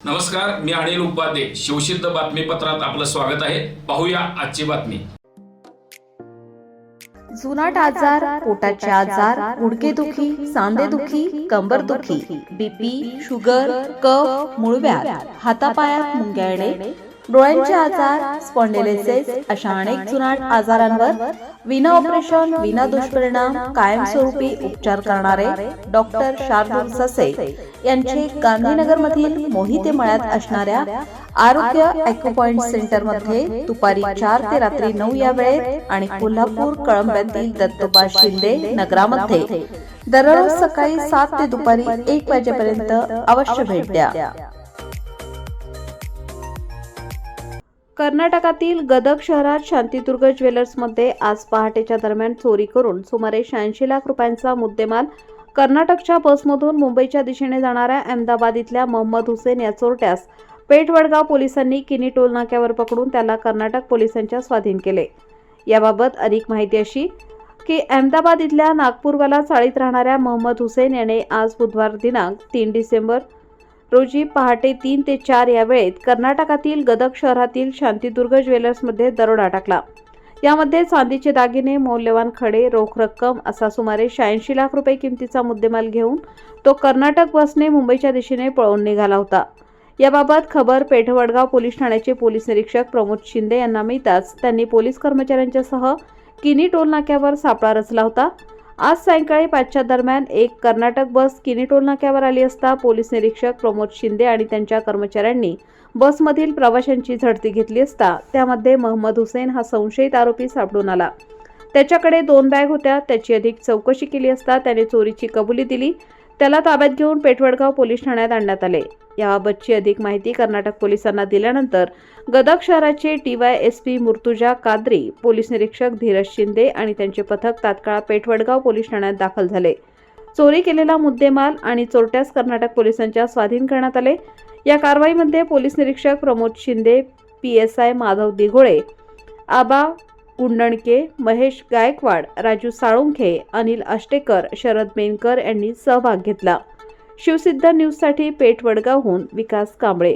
नमस्कार, मी अनिल उपाध्ये. शिवसिद्ध बातमीपत्रात आपलं स्वागत आहे. पाहूया आजची बातमी. जुनाट आजार, पोटाचे आजार, गुडघेदुखी, सांधेदुखी, कंबरदुखी, बीपी, शुगर, कफ, मूळव्याध, हातापायात मुंग्या येणे, डोळ्यांचे आजार, स्पॉन्डिलोसिस अशा अनेक जुनाट आजारांवर विना ऑपरेशन, विना दुष्परिणाम, कायमस्वरूपी उपचार करणारे डॉक्टर शार्दूल ससे यांचे गांधीनगरमधील मोहिते मळ्यात असणाऱ्या आरोग्य ॲक्युपॉइंट सेंटरमध्ये दुपारी 4 ते रात्री 9 या वेळेत आणि कोल्हापूर कळंब्यातील दत्तोबा शिंदे नगरामध्ये दररोज सकाळी 7 ते दुपारी 1 वाजेपर्यंत अवश्य भेट द्या. कर्नाटकातील गदग शहरात शांतीदुर्ग ज्वेलर्समध्ये आज पहाटेच्या दरम्यान चोरी करून सुमारे 86 लाख रुपयांचा मुद्देमाल कर्नाटकच्या बसमधून मुंबईच्या दिशेने जाणाऱ्या अहमदाबाद इथल्या मोहम्मद हुसेन या चोरट्यास पेठ वडगाव पोलिसांनी किनी टोल नाक्यावर पकडून त्याला कर्नाटक पोलिसांच्या स्वाधीन केले. याबाबत अधिक माहिती अशी की अहमदाबाद इथल्या नागपूरवाला चाळीत राहणाऱ्या मोहम्मद हुसेन याने आज बुधवार दिनांक 3 डिसेंबर रोजी पहाटे 3 ते 4 या वेळेत कर्नाटकातील गदग शहरातील शांतीदुर्ग ज्वेलर्समध्ये दरोडा टाकला. यामध्ये चांदीचे दागिने, मौल्यवान खडे, रोख रक्कम असा सुमारे 86 लाख रुपये किमतीचा मुद्देमाल घेऊन तो कर्नाटक बसने मुंबईच्या दिशेने पळून निघाला होता. याबाबत खबर पेठवडगाव पोलीस ठाण्याचे पोलीस निरीक्षक प्रमोद शिंदे यांना मिळताच त्यांनी पोलीस कर्मचाऱ्यांच्यासह किनी टोल नाक्यावर सापळा रचला होता. आज सायंकाळी 5च्या दरम्यान एक कर्नाटक बस किनी टोल नाक्यावर आली असता पोलीस निरीक्षक प्रमोद शिंदे आणि त्यांच्या कर्मचाऱ्यांनी बसमधील प्रवाशांची झडती घेतली असता त्यामध्ये मोहम्मद हुसेन हा संशयित आरोपी सापडून आला. त्याच्याकडे 2 बॅग होत्या. त्याची अधिक चौकशी केली असता त्याने चोरीची कबुली दिली. त्याला ताब्यात घेऊन पेठवडगाव पोलीस ठाण्यात आणण्यात आले. याबाबतची अधिक माहिती कर्नाटक पोलिसांना दिल्यानंतर गदग शहराचे DYSP मुर्तुजा काद्री, पोलीस निरीक्षक धीरज शिंदे आणि त्यांचे पथक तात्काळ पेठवडगाव पोलीस ठाण्यात दाखल झाले. चोरी केलेला मुद्देमाल आणि चोरट्यास कर्नाटक पोलिसांच्या स्वाधीन करण्यात आले. या कारवाईमध्ये पोलीस निरीक्षक प्रमोद शिंदे, PSI माधव दिघोळे, आबा गुंडणके, महेश गायकवाड, राजू साळुंखे, अनिल आष्टेकर, शरद मेनकर यांनी सहभाग घेतला. शिवसिद्ध न्यूजसाठी पेठ वडगावहून विकास कांबळे.